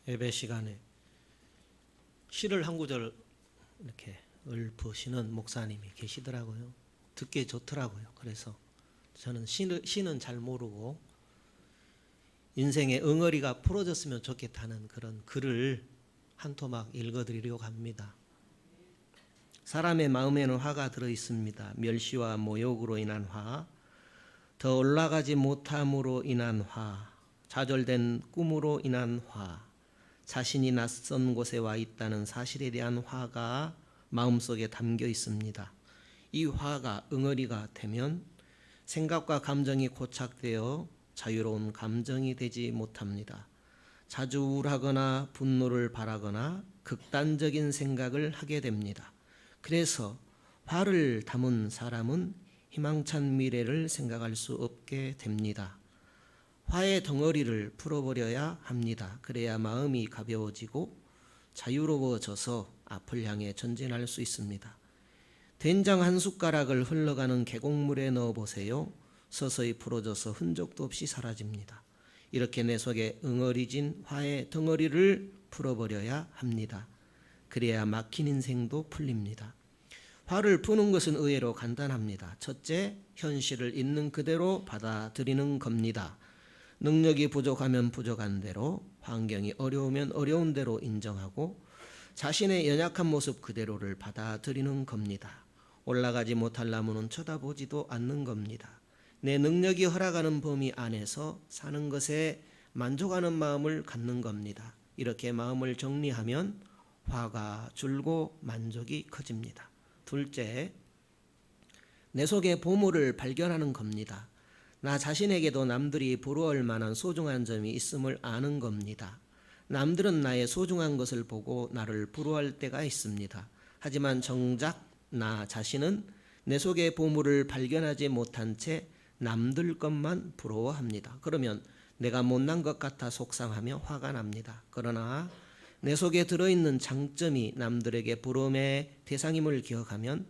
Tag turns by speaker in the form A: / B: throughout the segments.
A: 예배 시간에 시를 한 구절 이렇게 읊으시는 목사님이 계시더라고요. 듣기 좋더라고요. 그래서 저는 시는 잘 모르고 인생의 응어리가 풀어졌으면 좋겠다는 그런 글을 한 토막 읽어드리려고 합니다. 사람의 마음에는 화가 들어있습니다. 멸시와 모욕으로 인한 화, 더 올라가지 못함으로 인한 화, 좌절된 꿈으로 인한 화, 자신이 낯선 곳에 와 있다는 사실에 대한 화가 마음속에 담겨 있습니다. 이 화가 응어리가 되면 생각과 감정이 고착되어 자유로운 감정이 되지 못합니다. 자주 우울하거나 분노를 바라거나 극단적인 생각을 하게 됩니다. 그래서 화를 담은 사람은 희망찬 미래를 생각할 수 없게 됩니다. 화의 덩어리를 풀어버려야 합니다. 그래야 마음이 가벼워지고 자유로워져서 앞을 향해 전진할 수 있습니다. 된장 한 숟가락을 흘러가는 계곡물에 넣어보세요. 서서히 풀어져서 흔적도 없이 사라집니다. 이렇게 내 속에 응어리진 화의 덩어리를 풀어버려야 합니다. 그래야 막힌 인생도 풀립니다. 화를 푸는 것은 의외로 간단합니다. 첫째, 현실을 있는 그대로 받아들이는 겁니다. 능력이 부족하면 부족한 대로, 환경이 어려우면 어려운 대로 인정하고 자신의 연약한 모습 그대로를 받아들이는 겁니다. 올라가지 못할 나무는 쳐다보지도 않는 겁니다. 내 능력이 허락하는 범위 안에서 사는 것에 만족하는 마음을 갖는 겁니다. 이렇게 마음을 정리하면 화가 줄고 만족이 커집니다. 둘째, 내 속의 보물을 발견하는 겁니다. 나 자신에게도 남들이 부러워할 만한 소중한 점이 있음을 아는 겁니다. 남들은 나의 소중한 것을 보고 나를 부러워할 때가 있습니다. 하지만 정작 나 자신은 내 속의 보물을 발견하지 못한 채 남들 것만 부러워합니다. 그러면 내가 못난 것 같아 속상하며 화가 납니다. 그러나 내 속에 들어있는 장점이 남들에게 부러움의 대상임을 기억하면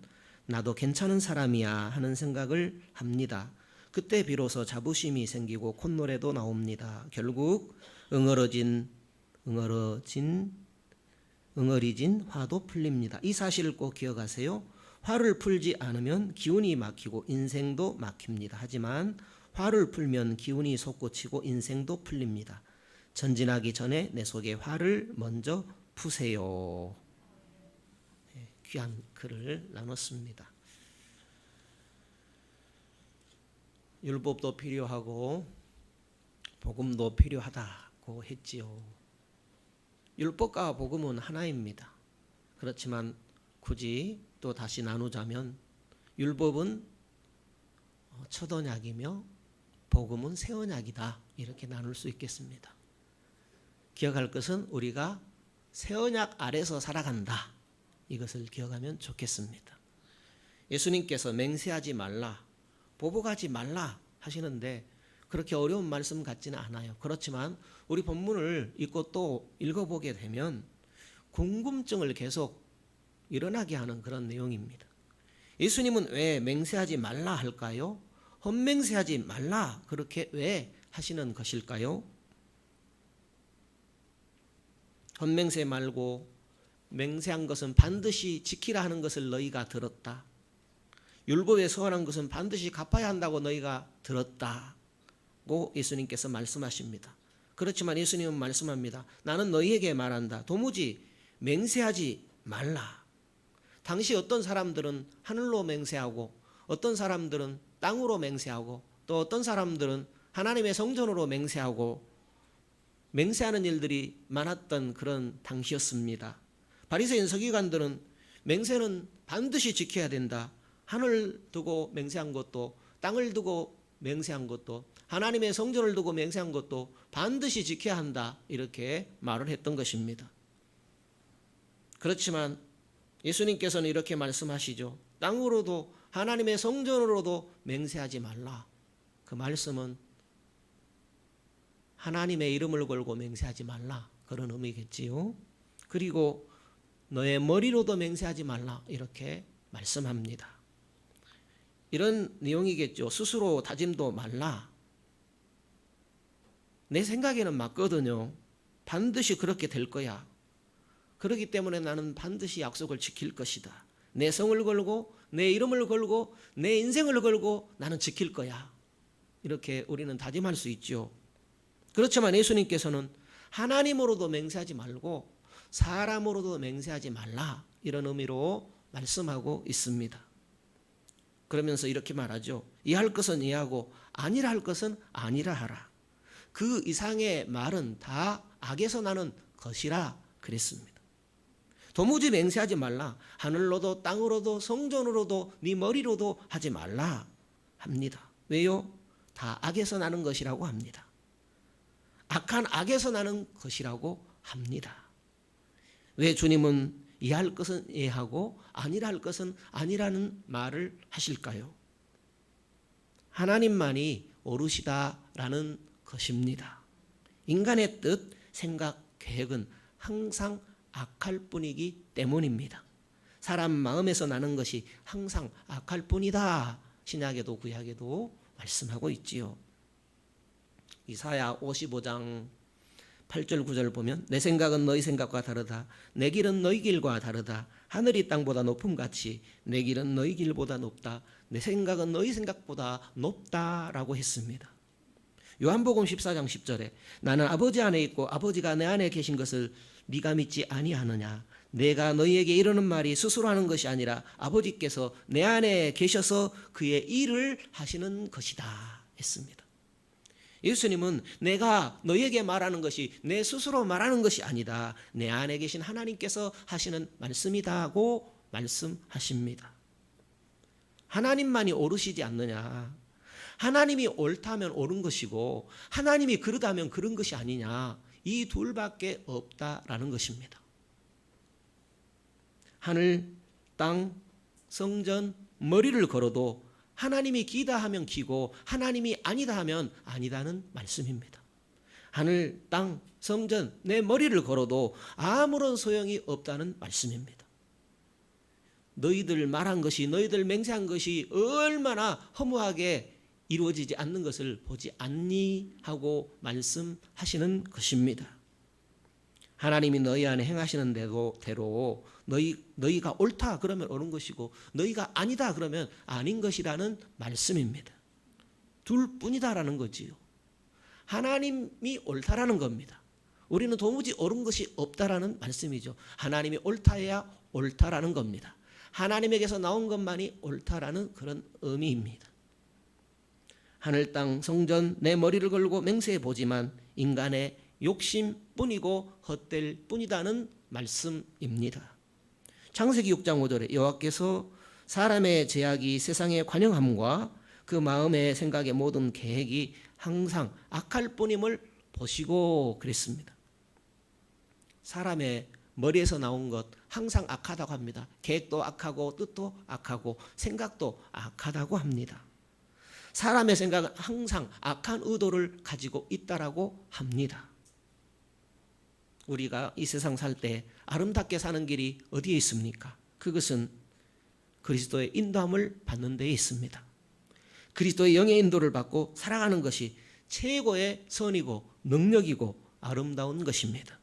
A: 나도 괜찮은 사람이야 하는 생각을 합니다. 그때 비로소 자부심이 생기고 콧노래도 나옵니다. 결국 응어리진 화도 풀립니다. 이 사실을 꼭 기억하세요. 화를 풀지 않으면 기운이 막히고 인생도 막힙니다. 하지만 화를 풀면 기운이 솟구치고 인생도 풀립니다. 전진하기 전에 내 속의 화를 먼저 푸세요. 귀한 글을 나눴습니다. 율법도 필요하고 복음도 필요하다고 했지요. 율법과 복음은 하나입니다. 그렇지만 굳이 또 다시 나누자면 율법은 첫 언약이며 복음은 새 언약이다. 이렇게 나눌 수 있겠습니다. 기억할 것은 우리가 새 언약 아래서 살아간다. 이것을 기억하면 좋겠습니다. 예수님께서 맹세하지 말라, 보복하지 말라 하시는데 그렇게 어려운 말씀 같지는 않아요. 그렇지만 우리 본문을 읽고 또 읽어보게 되면 궁금증을 계속 일어나게 하는 그런 내용입니다. 예수님은 왜 맹세하지 말라 할까요? 헛맹세하지 말라 그렇게 왜 하시는 것일까요? 헛맹세 말고 맹세한 것은 반드시 지키라 하는 것을 너희가 들었다. 율법에 서원한 것은 반드시 갚아야 한다고 너희가 들었다고 예수님께서 말씀하십니다. 그렇지만 예수님은 말씀합니다. 나는 너희에게 말한다. 도무지 맹세하지 말라. 당시 어떤 사람들은 하늘로 맹세하고 어떤 사람들은 땅으로 맹세하고 또 어떤 사람들은 하나님의 성전으로 맹세하고 맹세하는 일들이 많았던 그런 당시였습니다. 바리새인 서기관들은 맹세는 반드시 지켜야 된다. 하늘 두고 맹세한 것도 땅을 두고 맹세한 것도 하나님의 성전을 두고 맹세한 것도 반드시 지켜야 한다. 이렇게 말을 했던 것입니다. 그렇지만 예수님께서는 이렇게 말씀하시죠. 땅으로도 하나님의 성전으로도 맹세하지 말라. 그 말씀은 하나님의 이름을 걸고 맹세하지 말라. 그런 의미겠지요. 그리고 너의 머리로도 맹세하지 말라. 이렇게 말씀합니다. 이런 내용이겠죠. 스스로 다짐도 말라. 내 생각에는 맞거든요. 반드시 그렇게 될 거야. 그렇기 때문에 나는 반드시 약속을 지킬 것이다. 내 성을 걸고 내 이름을 걸고 내 인생을 걸고 나는 지킬 거야. 이렇게 우리는 다짐할 수 있죠. 그렇지만 예수님께서는 하나님으로도 맹세하지 말고 사람으로도 맹세하지 말라, 이런 의미로 말씀하고 있습니다. 그러면서 이렇게 말하죠. 이할 것은 이하고 아니라 할 것은 아니라 하라. 그 이상의 말은 다 악에서 나는 것이라 그랬습니다. 도무지 맹세하지 말라. 하늘로도 땅으로도 성전으로도 네 머리로도 하지 말라 합니다. 왜요? 다 악에서 나는 것이라고 합니다. 악한 악에서 나는 것이라고 합니다. 왜 주님은 이해할 것은 이해하고 아니라 할 것은 아니라는 말을 하실까요? 하나님만이 옳으시다라는 것입니다. 인간의 뜻, 생각, 계획은 항상 악할 뿐이기 때문입니다. 사람 마음에서 나는 것이 항상 악할 뿐이다. 신약에도 구약에도 말씀하고 있지요. 이사야 55장 8절 9절 보면 내 생각은 너희 생각과 다르다. 내 길은 너희 길과 다르다. 하늘이 땅보다 높음같이 내 길은 너희 길보다 높다. 내 생각은 너희 생각보다 높다라고 했습니다. 요한복음 14장 10절에 나는 아버지 안에 있고 아버지가 내 안에 계신 것을 네가 믿지 아니하느냐. 내가 너희에게 이르는 말이 스스로 하는 것이 아니라 아버지께서 내 안에 계셔서 그의 일을 하시는 것이다 했습니다. 예수님은 내가 너희에게 말하는 것이 내 스스로 말하는 것이 아니다. 내 안에 계신 하나님께서 하시는 말씀이다고 말씀하십니다. 하나님만이 옳으시지 않느냐. 하나님이 옳다면 옳은 것이고 하나님이 그르다면 그런 것이 아니냐. 이 둘밖에 없다라는 것입니다. 하늘, 땅, 성전, 머리를 걸어도 하나님이 기다 하면 기고 하나님이 아니다 하면 아니다는 말씀입니다. 하늘, 땅, 성전, 내 머리를 걸어도 아무런 소용이 없다는 말씀입니다. 너희들 말한 것이, 너희들 맹세한 것이 얼마나 허무하게 이루어지지 않는 것을 보지 않니 하고 말씀하시는 것입니다. 하나님이 너희 안에 행하시는 대로 너희가 옳다 그러면 옳은 것이고 너희가 아니다 그러면 아닌 것이라는 말씀입니다. 둘뿐이다라는 거지요. 하나님이 옳다라는 겁니다. 우리는 도무지 옳은 것이 없다라는 말씀이죠. 하나님이 옳다해야 옳다라는 겁니다. 하나님에게서 나온 것만이 옳다라는 그런 의미입니다. 하늘, 땅, 성전, 내 머리를 걸고 맹세해 보지만 인간의 욕심뿐이고 헛될 뿐이다는 말씀입니다. 창세기 6장 5절에 여호와께서 사람의 죄악이 세상에 관영함과 그 마음의 생각의 모든 계획이 항상 악할 뿐임을 보시고 그랬습니다. 사람의 머리에서 나온 것 항상 악하다고 합니다. 계획도 악하고 뜻도 악하고 생각도 악하다고 합니다. 사람의 생각은 항상 악한 의도를 가지고 있다라고 합니다. 우리가 이 세상 살 때 아름답게 사는 길이 어디에 있습니까? 그것은 그리스도의 인도함을 받는 데에 있습니다. 그리스도의 영의 인도를 받고 살아가는 것이 최고의 선이고 능력이고 아름다운 것입니다.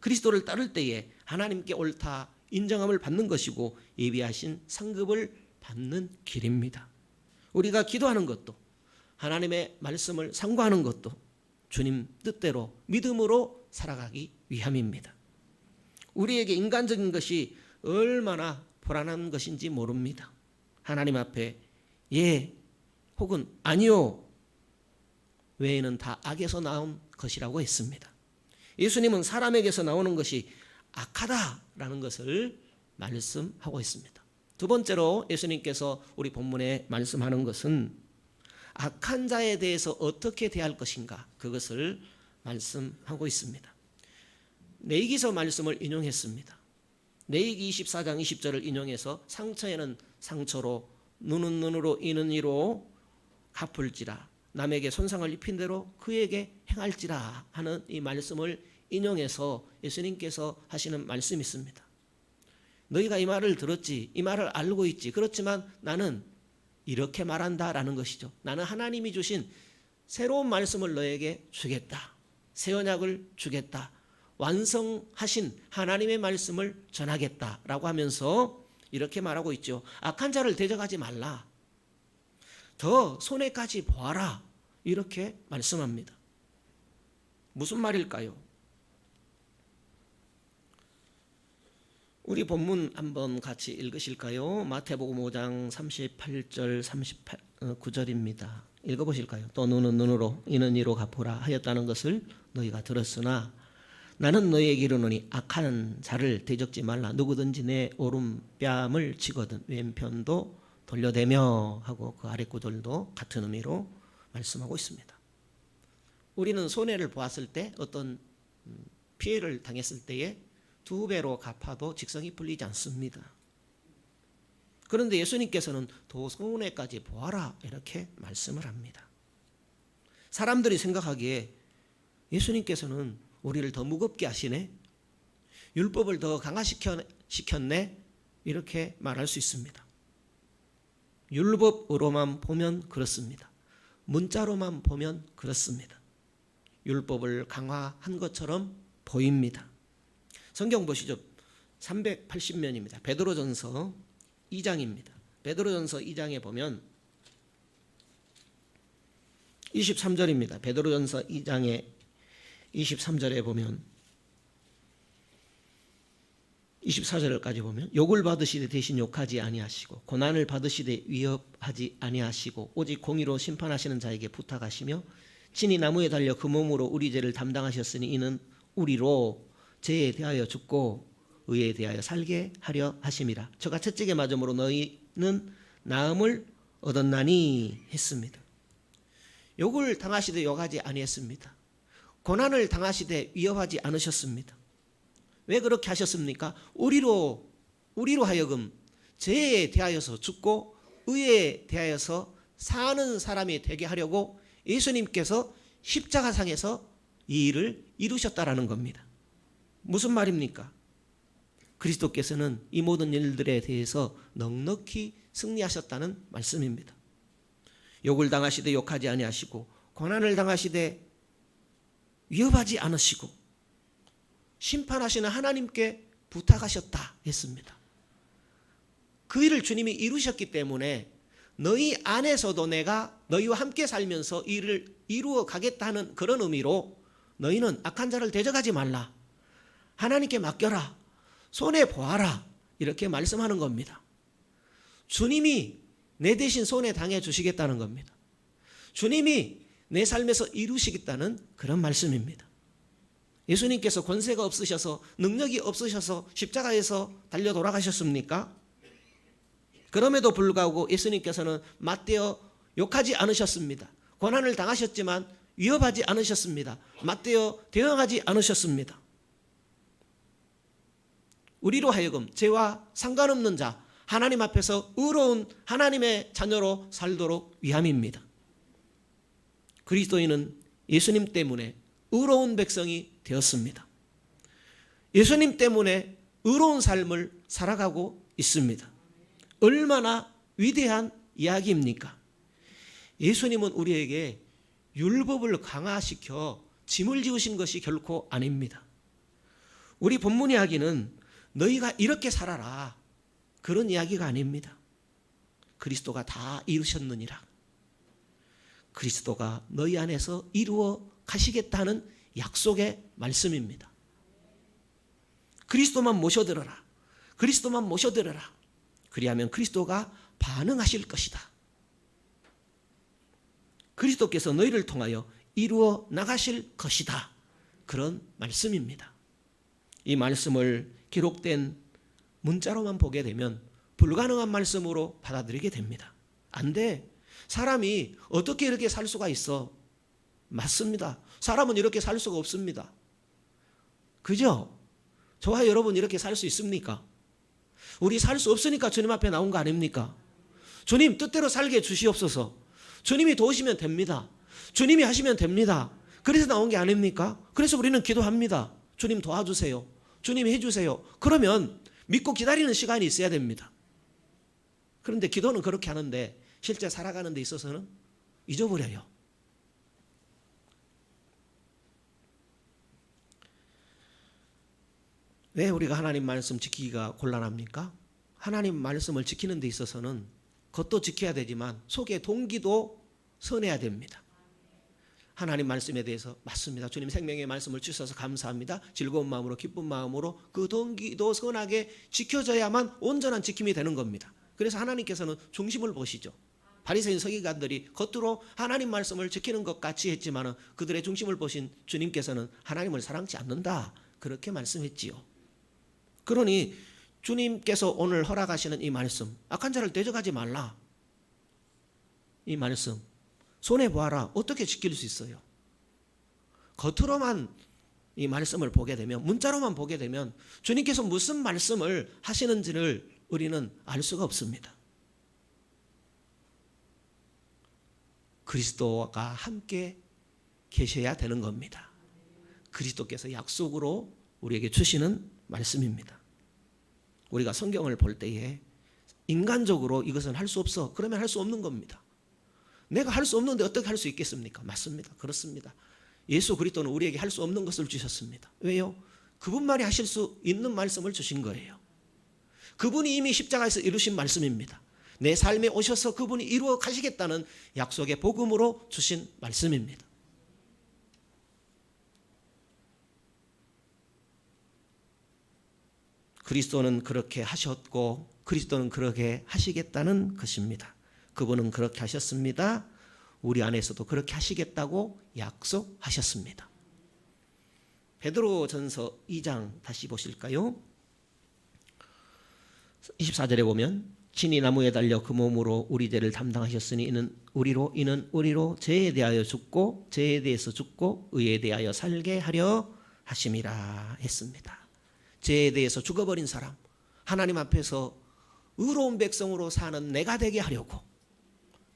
A: 그리스도를 따를 때에 하나님께 옳다 인정함을 받는 것이고 예비하신 상급을 받는 길입니다. 우리가 기도하는 것도 하나님의 말씀을 상고하는 것도 주님 뜻대로 믿음으로 살아가기 위함입니다. 우리에게 인간적인 것이 얼마나 불안한 것인지 모릅니다. 하나님 앞에 예 혹은 아니요 외에는 다 악에서 나온 것이라고 했습니다. 예수님은 사람에게서 나오는 것이 악하다라는 것을 말씀하고 있습니다. 두 번째로 예수님께서 우리 본문에 말씀하는 것은 악한 자에 대해서 어떻게 대할 것인가 그것을 말씀하고 있습니다. 레위기서 말씀을 인용했습니다. 레위기 24장 20절을 인용해서 상처에는 상처로 눈은 눈으로 이는 이로 갚을지라 남에게 손상을 입힌 대로 그에게 행할지라 하는 이 말씀을 인용해서 예수님께서 하시는 말씀이 있습니다. 너희가 이 말을 들었지, 이 말을 알고 있지. 그렇지만 나는 이렇게 말한다라는 것이죠. 나는 하나님이 주신 새로운 말씀을 너에게 주겠다. 새 언약을 주겠다. 완성하신 하나님의 말씀을 전하겠다라고 하면서 이렇게 말하고 있죠. 악한 자를 대적하지 말라. 더 손해까지 보아라. 이렇게 말씀합니다. 무슨 말일까요? 우리 본문 한번 같이 읽으실까요? 마태복음 5장 38절 39절입니다. 읽어보실까요? 또 눈은 눈으로 이는 이로 갚으라 하였다는 것을 너희가 들었으나 나는 너희에게 이르노니 악한 자를 대적지 말라. 누구든지 내 오른뺨을 치거든 왼편도 돌려대며 하고 그 아래 구절도 같은 의미로 말씀하고 있습니다. 우리는 손해를 보았을 때 어떤 피해를 당했을 때에 2배로 갚아도 직성이 풀리지 않습니다. 그런데 예수님께서는 더 손해까지 보아라 이렇게 말씀을 합니다. 사람들이 생각하기에 예수님께서는 우리를 더 무겁게 하시네, 율법을 더 강화시켰네 이렇게 말할 수 있습니다. 율법으로만 보면 그렇습니다. 문자로만 보면 그렇습니다. 율법을 강화한 것처럼 보입니다. 성경 보시죠. 380면입니다. 베드로전서 2장입니다. 베드로전서 2장에 보면 23절입니다. 베드로전서 2장에 23절에 보면 24절까지 보면 욕을 받으시되 대신 욕하지 아니하시고 고난을 받으시되 위협하지 아니하시고 오직 공의로 심판하시는 자에게 부탁하시며 친히 나무에 달려 그 몸으로 우리 죄를 담당하셨으니 이는 우리로 죄에 대하여 죽고 의에 대하여 살게 하려 하심이라. 저가 채찍에 맞음으로 너희는 나음을 얻었나니 했습니다. 욕을 당하시되 욕하지 아니했습니다. 고난을 당하시되 위협하지 않으셨습니다. 왜 그렇게 하셨습니까? 우리로 하여금 죄에 대하여서 죽고 의에 대하여서 사는 사람이 되게 하려고 예수님께서 십자가상에서 이 일을 이루셨다라는 겁니다. 무슨 말입니까? 그리스도께서는 이 모든 일들에 대해서 넉넉히 승리하셨다는 말씀입니다. 욕을 당하시되 욕하지 아니하시고 고난을 당하시되 위협하지 않으시고 심판하시는 하나님께 부탁하셨다 했습니다. 그 일을 주님이 이루셨기 때문에 너희 안에서도 내가 너희와 함께 살면서 이 일을 이루어 가겠다는 그런 의미로 너희는 악한 자를 대적하지 말라. 하나님께 맡겨라. 손해보아라. 이렇게 말씀하는 겁니다. 주님이 내 대신 손해 당해 주시겠다는 겁니다. 주님이 내 삶에서 이루시겠다는 그런 말씀입니다. 예수님께서 권세가 없으셔서 능력이 없으셔서 십자가에서 달려 돌아가셨습니까? 그럼에도 불구하고 예수님께서는 맞대어 욕하지 않으셨습니다. 고난을 당하셨지만 위협하지 않으셨습니다. 맞대어 대응하지 않으셨습니다. 우리로 하여금 죄와 상관없는 자, 하나님 앞에서 의로운 하나님의 자녀로 살도록 위함입니다. 그리스도인은 예수님 때문에 의로운 백성이 되었습니다. 예수님 때문에 의로운 삶을 살아가고 있습니다. 얼마나 위대한 이야기입니까? 예수님은 우리에게 율법을 강화시켜 짐을 지으신 것이 결코 아닙니다. 우리 본문 이야기는 너희가 이렇게 살아라 그런 이야기가 아닙니다. 그리스도가 다 이루셨느니라. 그리스도가 너희 안에서 이루어 가시겠다는 약속의 말씀입니다. 그리스도만 모셔들어라. 그리스도만 모셔들어라. 그리하면 그리스도가 반응하실 것이다. 그리스도께서 너희를 통하여 이루어 나가실 것이다. 그런 말씀입니다. 이 말씀을 기록된 문자로만 보게 되면 불가능한 말씀으로 받아들이게 됩니다. 안 돼. 사람이 어떻게 이렇게 살 수가 있어? 맞습니다. 사람은 이렇게 살 수가 없습니다. 그죠? 저와 여러분 이렇게 살 수 있습니까? 우리 살 수 없으니까 주님 앞에 나온 거 아닙니까? 주님 뜻대로 살게 주시옵소서. 주님이 도우시면 됩니다. 주님이 하시면 됩니다. 그래서 나온 게 아닙니까? 그래서 우리는 기도합니다. 주님 도와주세요. 주님 해주세요. 그러면 믿고 기다리는 시간이 있어야 됩니다. 그런데 기도는 그렇게 하는데 실제 살아가는 데 있어서는 잊어버려요. 왜 우리가 하나님 말씀 지키기가 곤란합니까? 하나님 말씀을 지키는 데 있어서는 겉도 지켜야 되지만 속의 동기도 선해야 됩니다. 하나님 말씀에 대해서 맞습니다. 주님 생명의 말씀을 주셔서 감사합니다. 즐거운 마음으로 기쁜 마음으로 그 동기도 선하게 지켜져야만 온전한 지킴이 되는 겁니다. 그래서 하나님께서는 중심을 보시죠. 바리새인 서기관들이 겉으로 하나님 말씀을 지키는 것 같이 했지만 그들의 중심을 보신 주님께서는 하나님을 사랑치 않는다, 그렇게 말씀했지요. 그러니 주님께서 오늘 허락하시는 이 말씀, 악한 자를 대적하지 말라, 이 말씀 손해보아라, 어떻게 지킬 수 있어요? 겉으로만 이 말씀을 보게 되면, 문자로만 보게 되면 주님께서 무슨 말씀을 하시는지를 우리는 알 수가 없습니다. 그리스도가 함께 계셔야 되는 겁니다. 그리스도께서 약속으로 우리에게 주시는 말씀입니다. 우리가 성경을 볼 때에 인간적으로 이것은 할 수 없어, 그러면 할 수 없는 겁니다. 내가 할 수 없는데 어떻게 할 수 있겠습니까? 맞습니다. 그렇습니다. 예수 그리스도는 우리에게 할 수 없는 것을 주셨습니다. 왜요? 그분만이 하실 수 있는 말씀을 주신 거예요. 그분이 이미 십자가에서 이루신 말씀입니다. 내 삶에 오셔서 그분이 이루어 가시겠다는 약속의 복음으로 주신 말씀입니다. 그리스도는 그렇게 하셨고 그리스도는 그렇게 하시겠다는 것입니다. 그분은 그렇게 하셨습니다. 우리 안에서도 그렇게 하시겠다고 약속하셨습니다. 베드로전서 2장 다시 보실까요? 24절에 보면 친히 나무에 달려 그 몸으로 우리 죄를 담당하셨으니 이는 우리로 죄에 대하여 죽고 죄에 대해서 죽고 의에 대하여 살게 하려 하심이라 했습니다. 죄에 대해서 죽어버린 사람, 하나님 앞에서 의로운 백성으로 사는 내가 되게 하려고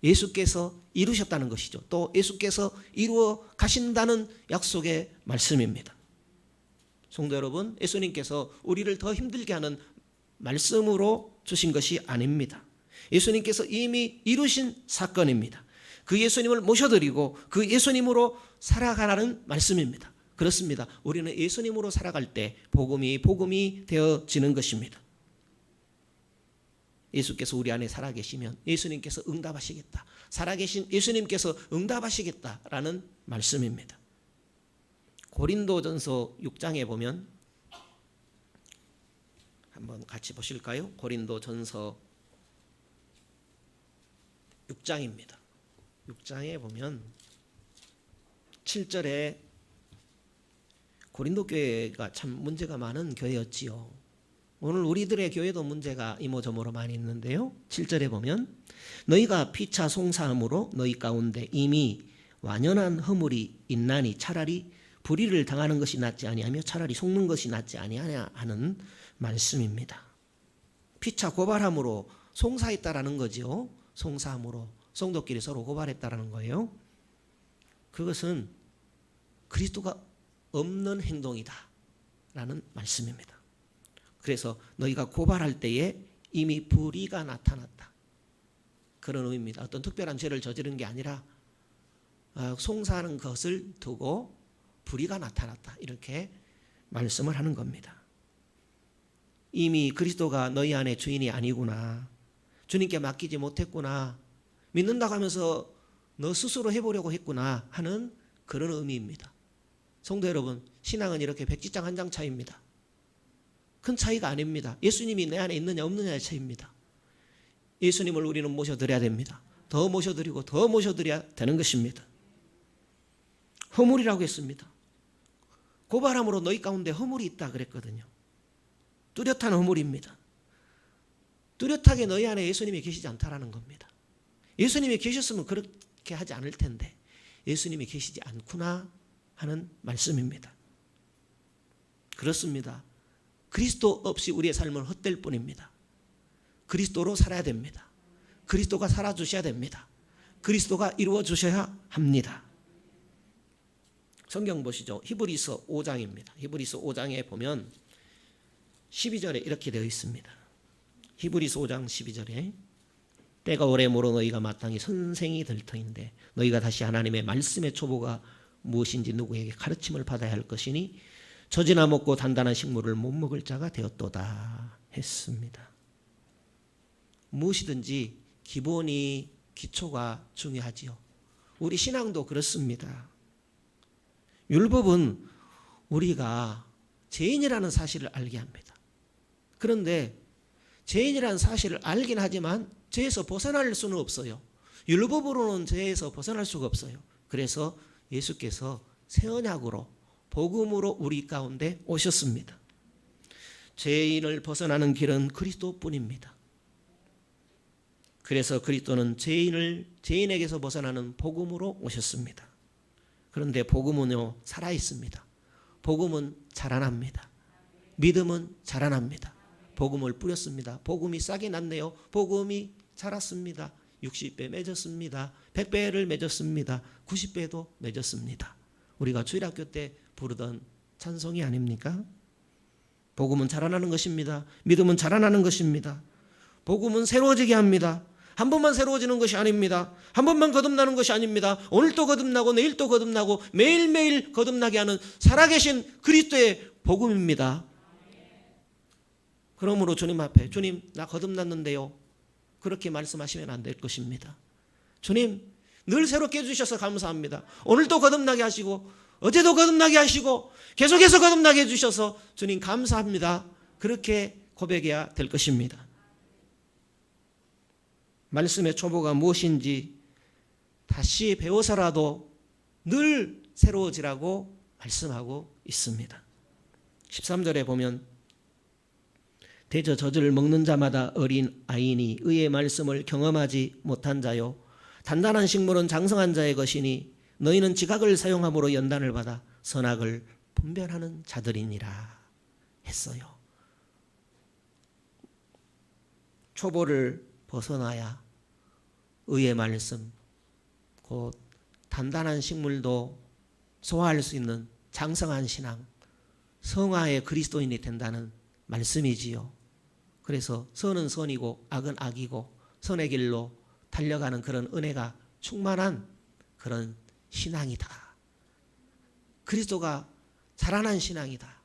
A: 예수께서 이루셨다는 것이죠. 또 예수께서 이루어 가신다는 약속의 말씀입니다. 성도 여러분, 예수님께서 우리를 더 힘들게 하는 말씀으로 주신 것이 아닙니다. 예수님께서 이미 이루신 사건입니다. 그 예수님을 모셔드리고 그 예수님으로 살아가라는 말씀입니다. 그렇습니다. 우리는 예수님으로 살아갈 때 복음이 되어지는 것입니다. 예수께서 우리 안에 살아계시면 예수님께서 응답하시겠다, 살아계신 예수님께서 응답하시겠다라는 말씀입니다. 고린도전서 6장에 보면 한번 같이 보실까요? 고린도전서 6장입니다. 6장에 보면 7절에 고린도 교회가 참 문제가 많은 교회였지요. 오늘 우리들의 교회도 문제가 이모저모로 많이 있는데요. 7절에 보면 너희가 피차 송사함으로 너희 가운데 이미 완연한 허물이 있나니 차라리 불의를 당하는 것이 낫지 아니하며 차라리 속는 것이 낫지 아니하냐 하는 말씀입니다. 피차 고발함으로 송사했다라는 거죠. 송사함으로 성도끼리 서로 고발했다라는 거예요. 그것은 그리스도가 없는 행동이다 라는 말씀입니다. 그래서 너희가 고발할 때에 이미 불의가 나타났다, 그런 의미입니다. 어떤 특별한 죄를 저지른 게 아니라 송사하는 것을 두고 불의가 나타났다, 이렇게 말씀을 하는 겁니다. 이미 그리스도가 너희 안에 주인이 아니구나, 주님께 맡기지 못했구나, 믿는다고 하면서 너 스스로 해보려고 했구나 하는 그런 의미입니다. 성도 여러분, 신앙은 이렇게 백지장 한 장 차이입니다. 큰 차이가 아닙니다. 예수님이 내 안에 있느냐 없느냐의 차이입니다. 예수님을 우리는 모셔드려야 됩니다. 더 모셔드리고 더 모셔드려야 되는 것입니다. 허물이라고 했습니다. 고발함으로 너희 가운데 허물이 있다 그랬거든요. 뚜렷한 허물입니다. 뚜렷하게 너희 안에 예수님이 계시지 않다라는 겁니다. 예수님이 계셨으면 그렇게 하지 않을 텐데 예수님이 계시지 않구나 하는 말씀입니다. 그렇습니다. 그리스도 없이 우리의 삶은 헛될 뿐입니다. 그리스도로 살아야 됩니다. 그리스도가 살아주셔야 됩니다. 그리스도가 이루어 주셔야 합니다. 성경 보시죠. 히브리서 5장입니다. 히브리서 5장에 보면 12절에 이렇게 되어 있습니다. 히브리서 5장 12절에 때가 오래므로 너희가 마땅히 선생이 될 터인데 너희가 다시 하나님의 말씀의 초보가 무엇인지 누구에게 가르침을 받아야 할 것이니 젖이나 먹고 단단한 식물을 못 먹을 자가 되었도다 했습니다. 무엇이든지 기초가 중요하지요. 우리 신앙도 그렇습니다. 율법은 우리가 죄인이라는 사실을 알게 합니다. 그런데 죄인이라는 사실을 알긴 하지만 죄에서 벗어날 수는 없어요. 율법으로는 죄에서 벗어날 수가 없어요. 그래서 예수께서 새 언약으로 복음으로 우리 가운데 오셨습니다. 죄인을 벗어나는 길은 그리스도뿐입니다. 그래서 그리스도는 죄인에게서 벗어나는 복음으로 오셨습니다. 그런데 복음은요, 살아있습니다. 복음은 자라납니다. 믿음은 자라납니다. 복음을 뿌렸습니다. 복음이 싹이 났네요. 복음이 자랐습니다. 60배 맺었습니다. 100배를 맺었습니다. 90배도 맺었습니다. 우리가 주일학교 때 부르던 찬송이 아닙니까? 복음은 자라나는 것입니다. 믿음은 자라나는 것입니다. 복음은 새로워지게 합니다. 한 번만 새로워지는 것이 아닙니다. 한 번만 거듭나는 것이 아닙니다. 오늘 또 거듭나고 내일 또 거듭나고 매일매일 거듭나게 하는 살아계신 그리스도의 복음입니다. 그러므로 주님 앞에 주님 나 거듭났는데요. 그렇게 말씀하시면 안 될 것입니다. 주님 늘 새롭게 해주셔서 감사합니다. 오늘도 거듭나게 하시고 어제도 거듭나게 하시고 계속해서 거듭나게 해주셔서 주님 감사합니다. 그렇게 고백해야 될 것입니다. 말씀의 초보가 무엇인지 다시 배워서라도 늘 새로워지라고 말씀하고 있습니다. 13절에 보면 대저 젖을 먹는 자마다 어린 아이니 의의 말씀을 경험하지 못한 자요 단단한 식물은 장성한 자의 것이니 너희는 지각을 사용함으로 연단을 받아 선악을 분별하는 자들이니라 했어요. 초보를 벗어나야 의의 말씀, 곧 단단한 식물도 소화할 수 있는 장성한 신앙, 성화의 그리스도인이 된다는 말씀이지요. 그래서 선은 선이고 악은 악이고 선의 길로 달려가는 그런 은혜가 충만한 그런 신앙이다. 그리스도가 자라난 신앙이다.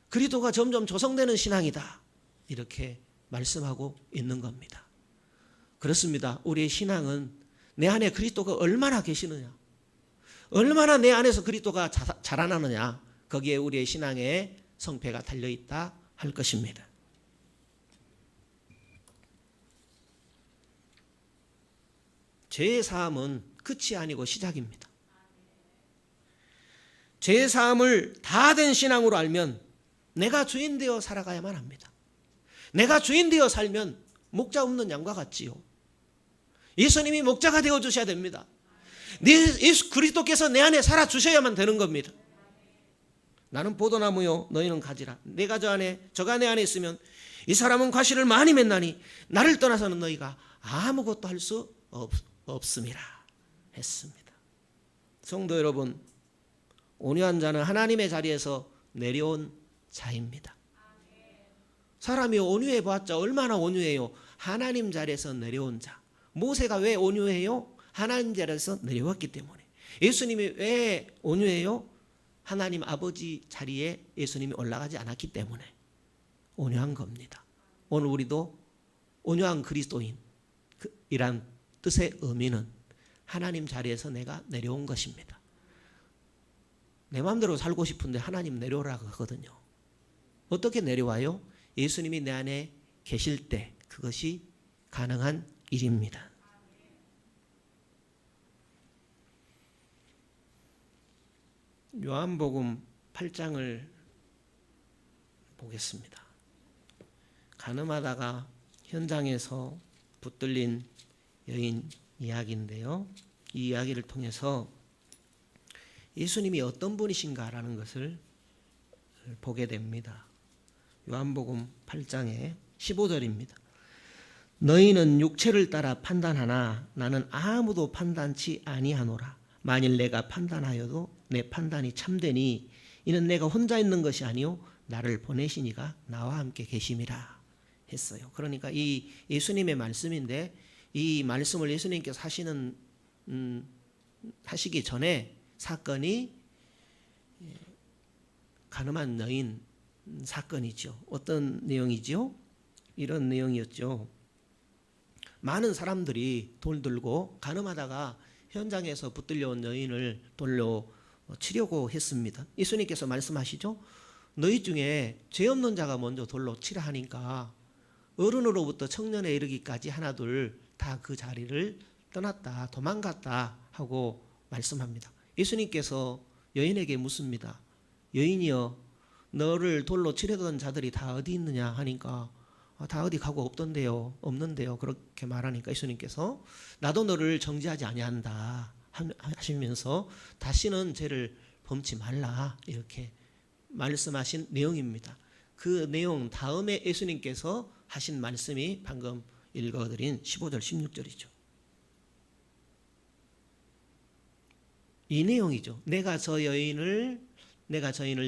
A: 그리스도가 점점 조성되는 신앙이다. 이렇게 말씀하고 있는 겁니다. 그렇습니다. 우리의 신앙은 내 안에 그리스도가 얼마나 계시느냐, 얼마나 내 안에서 그리스도가 자라나느냐, 거기에 우리의 신앙의 성패가 달려있다 할 것입니다. 죄의 사함은 끝이 아니고 시작입니다. 죄의 사함을 다 된 신앙으로 알면 내가 주인 되어 살아가야만 합니다. 내가 주인 되어 살면 목자 없는 양과 같지요. 예수님이 목자가 되어 주셔야 됩니다. 예수 그리스도께서 내 안에 살아 주셔야만 되는 겁니다. 나는 포도나무요 너희는 가지라. 내가 저가 내 안에 있으면 이 사람은 과실을 많이 맺나니 나를 떠나서는 너희가 아무것도 할 수 없음이라 했습니다. 성도 여러분, 온유한 자는 하나님의 자리에서 내려온 자입니다. 사람이 온유해 봤자 얼마나 온유해요. 하나님 자리에서 내려온 자. 모세가 왜 온유해요? 하나님 자리에서 내려왔기 때문에. 예수님이 왜 온유해요? 하나님 아버지 자리에 예수님이 올라가지 않았기 때문에 온유한 겁니다. 오늘 우리도 온유한 그리스도인이란 뜻의 의미는 하나님 자리에서 내가 내려온 것입니다. 내 마음대로 살고 싶은데 하나님 내려오라고 하거든요. 어떻게 내려와요? 예수님이 내 안에 계실 때 그것이 가능한 일입니다. 요한복음 8장을 보겠습니다. 가늠하다가 현장에서 붙들린 여인 이야기인데요. 이 이야기를 통해서 예수님이 어떤 분이신가라는 것을 보게 됩니다. 요한복음 8장의 15절입니다. 너희는 육체를 따라 판단하나 나는 아무도 판단치 아니하노라. 만일 내가 판단하여도 내 판단이 참되니 이는 내가 혼자 있는 것이 아니요 나를 보내시니가 나와 함께 계심이라 했어요. 그러니까 이 예수님의 말씀인데 이 말씀을 예수님께서 하시기 전에 사건이 가늠한 여인 사건이죠. 어떤 내용이죠? 이런 내용이었죠. 많은 사람들이 돌 들고 가늠하다가 현장에서 붙들려온 여인을 돌로 치려고 했습니다. 예수님께서 말씀하시죠. 너희 중에 죄 없는 자가 먼저 돌로 치라 하니까 어른으로부터 청년에 이르기까지 하나둘 다 그 자리를 떠났다, 도망갔다 하고 말씀합니다. 예수님께서 여인에게 묻습니다. 여인이여, 너를 돌로 치려던 자들이 다 어디 있느냐 하니까 다 어디 가고 없던데요, 없는데요, 그렇게 말하니까 예수님께서 나도 너를 정죄하지 아니한다 하시면서 다시는 죄를 범치 말라 이렇게 말씀하신 내용입니다. 그 내용 다음에 예수님께서 하신 말씀이 방금 읽어드린 15절 16절이죠. 이 내용이죠. 내가 저 여인을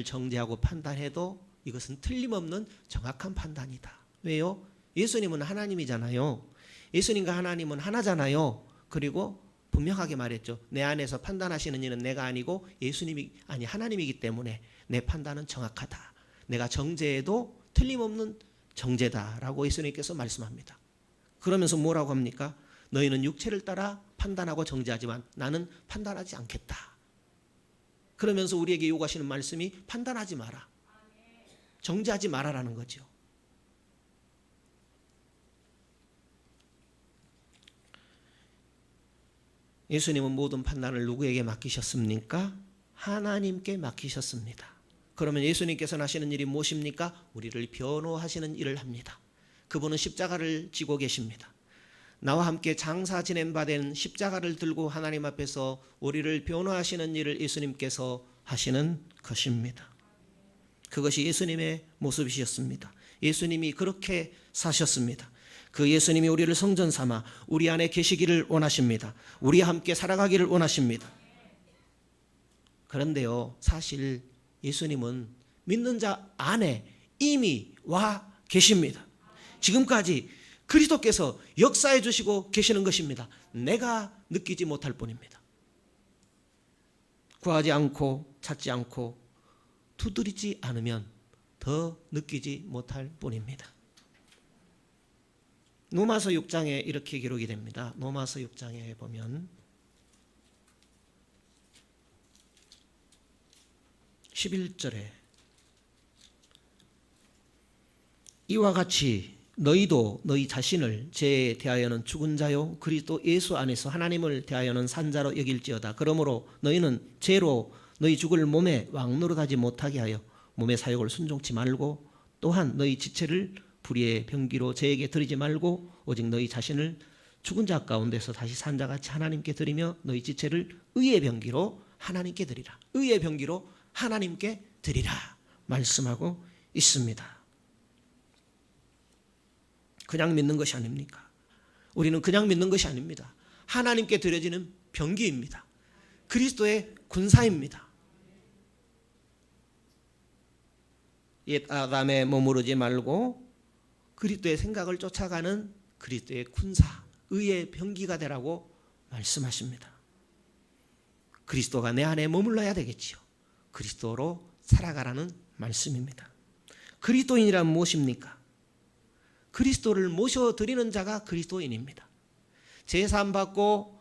A: 정죄하고 판단해도 이것은 틀림없는 정확한 판단이다. 왜요? 예수님은 하나님이잖아요. 예수님과 하나님은 하나잖아요. 그리고 분명하게 말했죠. 내 안에서 판단하시는 이는 내가 아니고 하나님이기 때문에 내 판단은 정확하다. 내가 정죄해도 틀림없는 정죄다라고 예수님께서 말씀합니다. 그러면서 뭐라고 합니까? 너희는 육체를 따라 판단하고 정죄하지만 나는 판단하지 않겠다. 그러면서 우리에게 요구하시는 말씀이 판단하지 마라. 정죄하지 마라라는 거죠. 예수님은 모든 판단을 누구에게 맡기셨습니까? 하나님께 맡기셨습니다. 그러면 예수님께서 하시는 일이 무엇입니까? 우리를 변호하시는 일을 합니다. 그분은 십자가를 지고 계십니다. 나와 함께 장사 지낸 바 된 십자가를 들고 하나님 앞에서 우리를 변호하시는 일을 예수님께서 하시는 것입니다. 그것이 예수님의 모습이셨습니다. 예수님이 그렇게 사셨습니다. 그 예수님이 우리를 성전 삼아 우리 안에 계시기를 원하십니다. 우리와 함께 살아가기를 원하십니다. 그런데요, 사실 예수님은 믿는 자 안에 이미 와 계십니다. 지금까지 그리스도께서 역사해 주시고 계시는 것입니다. 내가 느끼지 못할 뿐입니다. 구하지 않고 찾지 않고 두드리지 않으면 더 느끼지 못할 뿐입니다. 로마서 6장에 이렇게 기록이 됩니다. 로마서 6장에 보면 11절에 이와 같이 너희도 너희 자신을 죄에 대하여는 죽은 자요 그리스도 예수 안에서 하나님을 대하여는 산 자로 여길지어다. 그러므로 너희는 죄로 너희 죽을 몸에 왕노릇하지 못하게 하여 몸의 사욕을 순종치 말고 또한 너희 지체를 불의의 병기로 죄에게 드리지 말고 오직 너희 자신을 죽은 자 가운데서 다시 산 자같이 하나님께 드리며 너희 지체를 의의 병기로 하나님께 드리라. 의의 병기로 하나님께 드리라 말씀하고 있습니다. 그냥 믿는 것이 아닙니까? 우리는 그냥 믿는 것이 아닙니다. 하나님께 드려지는 병기입니다. 그리스도의 군사입니다. 옛 아담에 머무르지 말고 그리스도의 생각을 쫓아가는 그리스도의 군사, 의의 병기가 되라고 말씀하십니다. 그리스도가 내 안에 머물러야 되겠지요. 그리스도로 살아가라는 말씀입니다. 그리스도인이란 무엇입니까? 그리스도를 모셔드리는 자가 그리스도인입니다. 제사 받고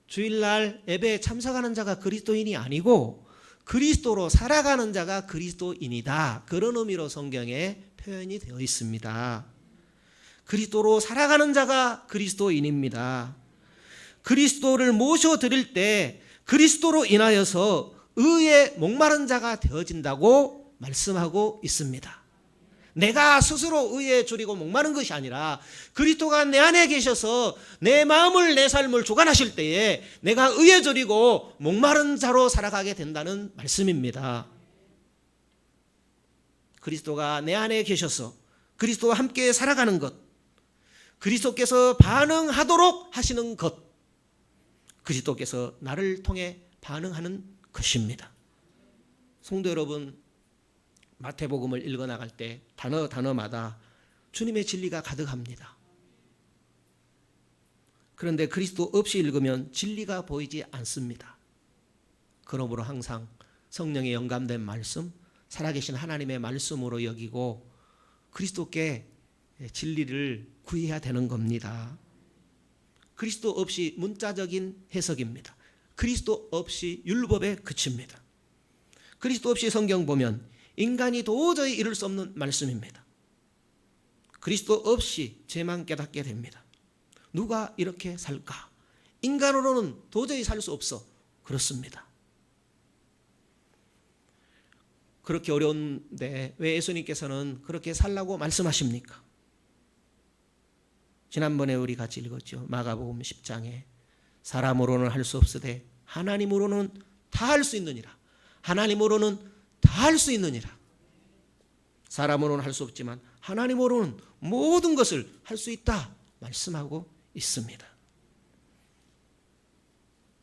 A: 주일날 예배에 참석하는 자가 그리스도인이 아니고 그리스도로 살아가는 자가 그리스도인이다. 그런 의미로 성경에 표현이 되어 있습니다. 그리스도로 살아가는 자가 그리스도인입니다. 그리스도를 모셔드릴 때 그리스도로 인하여서 의에 목마른 자가 되어진다고 말씀하고 있습니다. 내가 스스로 의에 줄이고 목마른 것이 아니라 그리스도가 내 안에 계셔서 내 마음을 내 삶을 주관하실 때에 내가 의에 줄이고 목마른 자로 살아가게 된다는 말씀입니다. 그리스도가 내 안에 계셔서 그리스도와 함께 살아가는 것, 그리스도께서 반응하도록 하시는 것, 그리스도께서 나를 통해 반응하는 것입니다. 성도 여러분, 마태복음을 읽어나갈 때 단어마다 주님의 진리가 가득합니다. 그런데 그리스도 없이 읽으면 진리가 보이지 않습니다. 그러므로 항상 성령의 영감된 말씀, 살아계신 하나님의 말씀으로 여기고 그리스도께 진리를 구해야 되는 겁니다. 그리스도 없이 문자적인 해석입니다. 그리스도 없이 율법에 그칩니다. 그리스도 없이 성경 보면 인간이 도저히 이룰 수 없는 말씀입니다. 그리스도 없이 죄만 깨닫게 됩니다. 누가 이렇게 살까? 인간으로는 도저히 살 수 없어. 그렇습니다. 그렇게 어려운데 왜 예수님께서는 그렇게 살라고 말씀하십니까? 지난번에 우리 같이 읽었죠. 마가복음 10장에 사람으로는 할 수 없으되 하나님으로는 다 할 수 있느니라. 하나님으로는 다 할 수 있느니라. 사람으로는 할 수 없지만 하나님으로는 모든 것을 할 수 있다 말씀하고 있습니다.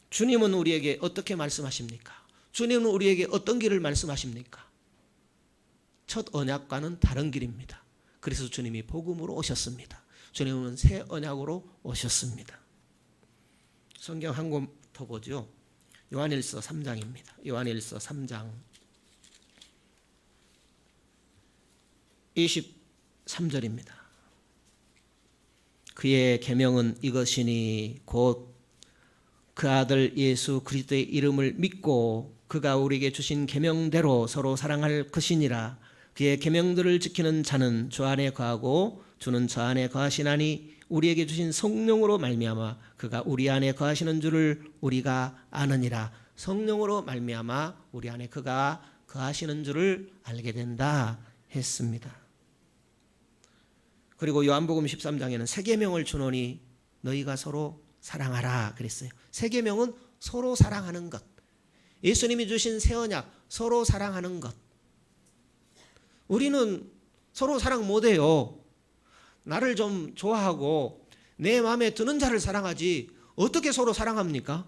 A: 주님은 우리에게 어떻게 말씀하십니까? 주님은 우리에게 어떤 길을 말씀하십니까? 첫 언약과는 다른 길입니다. 그래서 주님이 복음으로 오셨습니다. 주님은 새 언약으로 오셨습니다. 성경 한 권 더 보죠. 요한일서 3장입니다. 요한일서 3장 23절입니다. 그의 계명은 이것이니 곧 그 아들 예수 그리스도의 이름을 믿고 그가 우리에게 주신 계명대로 서로 사랑할 것이니라. 그의 계명들을 지키는 자는 주 안에 거하고 주는 저 안에 거하시나니 우리에게 주신 성령으로 말미암아 그가 우리 안에 거하시는 줄을 우리가 아느니라. 성령으로 말미암아 우리 안에 그가 거하시는 줄을 알게 된다 했습니다. 그리고 요한복음 13장에는 새 계명을 주노니 너희가 서로 사랑하라 그랬어요. 새 계명은 서로 사랑하는 것. 예수님이 주신 새 언약, 서로 사랑하는 것. 우리는 서로 사랑 못해요. 나를 좀 좋아하고 내 마음에 드는 자를 사랑하지 어떻게 서로 사랑합니까?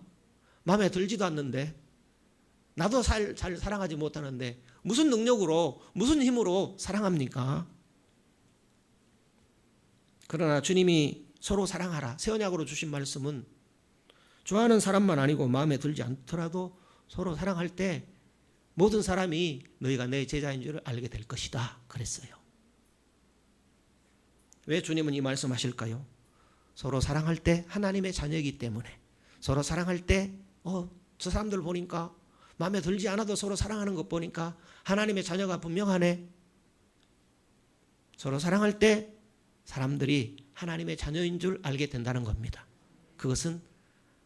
A: 마음에 들지도 않는데, 나도 잘 사랑하지 못하는데 무슨 능력으로, 무슨 힘으로 사랑합니까? 그러나 주님이 서로 사랑하라 새 언약으로 주신 말씀은 좋아하는 사람만 아니고 마음에 들지 않더라도 서로 사랑할 때 모든 사람이 너희가 내 제자인 줄을 알게 될 것이다 그랬어요. 왜 주님은 이 말씀하실까요? 서로 사랑할 때 하나님의 자녀이기 때문에. 서로 사랑할 때 저 사람들 보니까 마음에 들지 않아도 서로 사랑하는 것 보니까 하나님의 자녀가 분명하네. 서로 사랑할 때 사람들이 하나님의 자녀인 줄 알게 된다는 겁니다. 그것은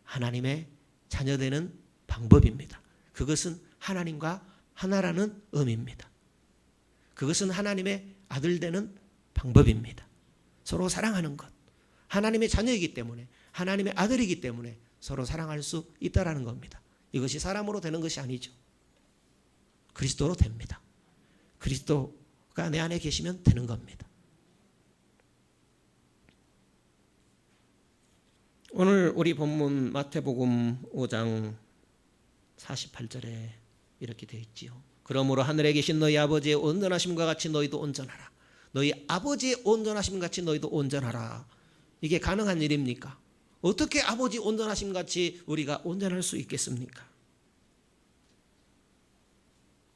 A: 하나님의 자녀되는 방법입니다. 그것은 하나님과 하나라는 의미입니다. 그것은 하나님의 아들 되는 방법입니다. 서로 사랑하는 것. 하나님의 자녀이기 때문에, 하나님의 아들이기 때문에 서로 사랑할 수 있다라는 겁니다. 이것이 사람으로 되는 것이 아니죠. 그리스도로 됩니다. 그리스도가 내 안에 계시면 되는 겁니다. 오늘 우리 본문 마태복음 5장 48절에 이렇게 되어 있지요. 그러므로 하늘에 계신 너희 아버지의 온전하심과 같이 너희도 온전하라. 너희 아버지의 온전하심 같이 너희도 온전하라. 이게 가능한 일입니까? 어떻게 아버지 온전하심 같이 우리가 온전할 수 있겠습니까?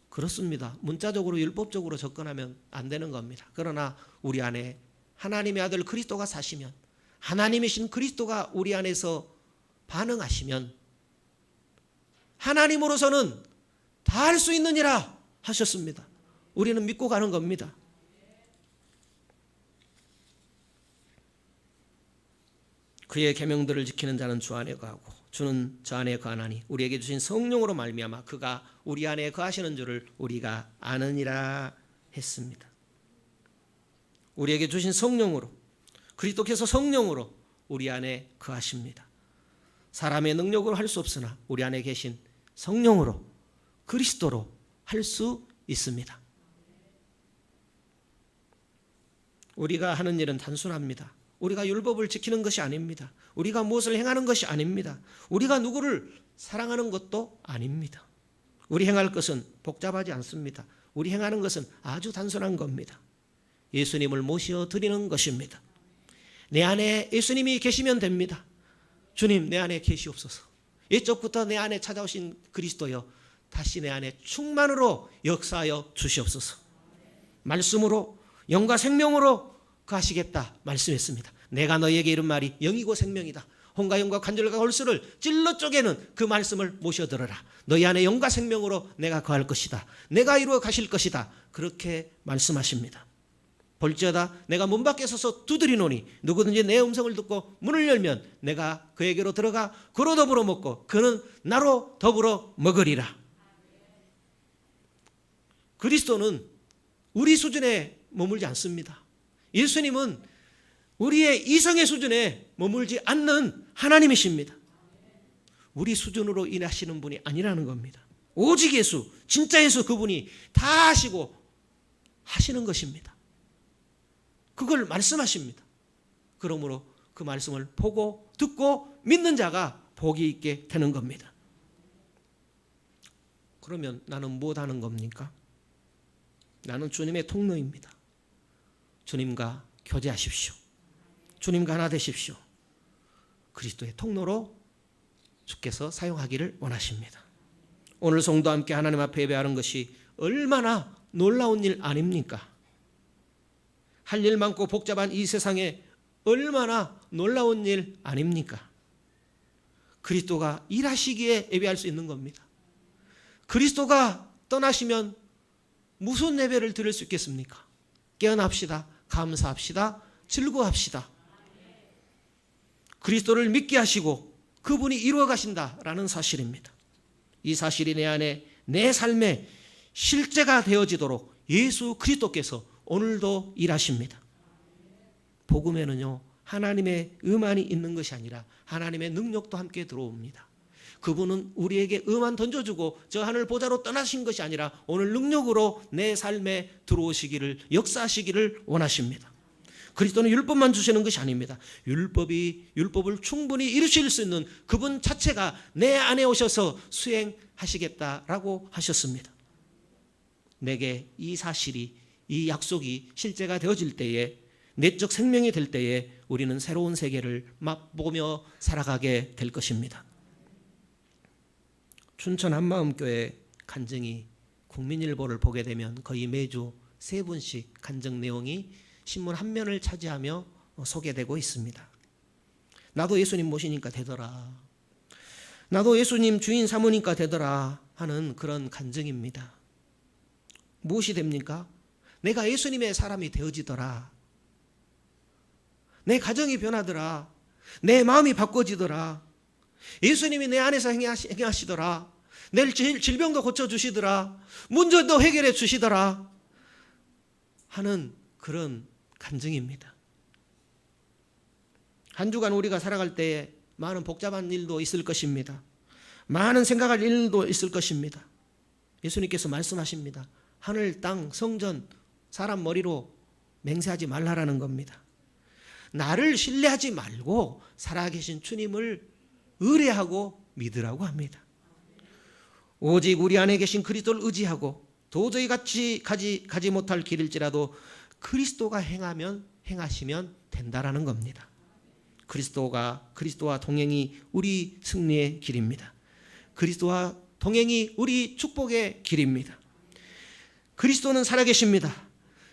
A: 그렇습니다. 문자적으로 율법적으로 접근하면 안 되는 겁니다. 그러나 우리 안에 하나님의 아들 그리스도가 사시면, 하나님이신 그리스도가 우리 안에서 반응하시면 하나님으로서는 다 할 수 있느니라 하셨습니다. 우리는 믿고 가는 겁니다. 그의 계명들을 지키는 자는 주 안에 거하고 주는 저 안에 거하나니 우리에게 주신 성령으로 말미암아 그가 우리 안에 거하시는 줄을 우리가 아느니라 했습니다. 우리에게 주신 성령으로, 그리스도께서 성령으로 우리 안에 거하십니다. 사람의 능력으로 할 수 없으나 우리 안에 계신 성령으로, 그리스도로 할 수 있습니다. 우리가 하는 일은 단순합니다. 우리가 율법을 지키는 것이 아닙니다. 우리가 무엇을 행하는 것이 아닙니다. 우리가 누구를 사랑하는 것도 아닙니다. 우리 행할 것은 복잡하지 않습니다. 우리 행하는 것은 아주 단순한 겁니다. 예수님을 모셔드리는 것입니다. 내 안에 예수님이 계시면 됩니다. 주님, 내 안에 계시옵소서. 옛적부터 내 안에 찾아오신 그리스도여, 다시 내 안에 충만으로 역사하여 주시옵소서. 말씀으로 영과 생명으로 거하시겠다 말씀했습니다. 내가 너희에게 이른 말이 영이고 생명이다. 혼과 영과 관절과 골수를 찔러 쪼개는 그 말씀을 모셔들어라. 너희 안에 영과 생명으로 내가 거할 것이다. 내가 이루어 가실 것이다. 그렇게 말씀하십니다. 볼지어다 내가 문 밖에 서서 두드리노니 누구든지 내 음성을 듣고 문을 열면 내가 그에게로 들어가 그로 더불어 먹고 그는 나로 더불어 먹으리라. 그리스도는 우리 수준에 머물지 않습니다. 예수님은 우리의 이성의 수준에 머물지 않는 하나님이십니다. 우리 수준으로 일하시는 분이 아니라는 겁니다. 오직 예수, 진짜 예수 그분이 다 하시고 하시는 것입니다. 그걸 말씀하십니다. 그러므로 그 말씀을 보고 듣고 믿는 자가 복이 있게 되는 겁니다. 그러면 나는 뭐 하는 겁니까? 나는 주님의 통로입니다. 주님과 교제하십시오. 주님과 하나 되십시오. 그리스도의 통로로 주께서 사용하기를 원하십니다. 오늘 성도와 함께 하나님 앞에 예배하는 것이 얼마나 놀라운 일 아닙니까? 할 일 많고 복잡한 이 세상에 얼마나 놀라운 일 아닙니까? 그리스도가 일하시기에 예배할 수 있는 겁니다. 그리스도가 떠나시면 무슨 예배를 드릴 수 있겠습니까? 깨어납시다. 감사합시다. 즐거워합시다. 그리스도를 믿게 하시고 그분이 이루어 가신다라는 사실입니다. 이 사실이 내 안에 내 삶의 실제가 되어지도록 예수 그리스도께서 오늘도 일하십니다. 복음에는요 하나님의 음안이 있는 것이 아니라 하나님의 능력도 함께 들어옵니다. 그분은 우리에게 음안 던져주고 저 하늘 보좌로 떠나신 것이 아니라 오늘 능력으로 내 삶에 들어오시기를 역사하시기를 원하십니다. 그리스도는 율법만 주시는 것이 아닙니다. 율법을 충분히 이루실 수 있는 그분 자체가 내 안에 오셔서 수행하시겠다라고 하셨습니다. 내게 이 사실이 이 약속이 실제가 되어질 때에 내적 생명이 될 때에 우리는 새로운 세계를 맛보며 살아가게 될 것입니다. 춘천 한마음교회 간증이 국민일보를 보게 되면 거의 매주 3분씩 간증 내용이 신문 한 면을 차지하며 소개되고 있습니다. 나도 예수님 모시니까 되더라. 나도 예수님 주인 삼으니까 되더라 하는 그런 간증입니다. 무엇이 됩니까? 내가 예수님의 사람이 되어지더라. 내 가정이 변하더라. 내 마음이 바꿔지더라. 예수님이 내 안에서 행하시더라. 내 질병도 고쳐주시더라. 문제도 해결해 주시더라 하는 그런 간증입니다. 한 주간 우리가 살아갈 때에 많은 복잡한 일도 있을 것입니다. 많은 생각할 일도 있을 것입니다. 예수님께서 말씀하십니다. 하늘, 땅, 성전, 사람 머리로 맹세하지 말라라는 겁니다. 나를 신뢰하지 말고 살아계신 주님을 의뢰하고 믿으라고 합니다. 오직 우리 안에 계신 그리스도를 의지하고 도저히 가지 못할 길일지라도 그리스도가 행하시면 된다라는 겁니다. 그리스도와 동행이 우리 승리의 길입니다. 그리스도와 동행이 우리 축복의 길입니다. 그리스도는 살아계십니다.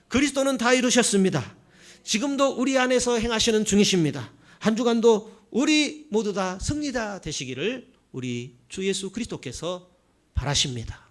A: 그리스도는 다 이루셨습니다. 지금도 우리 안에서 행하시는 중이십니다. 한 주간도 우리 모두 다 승리자 되시기를 우리 주 예수 그리스도께서 바라십니다.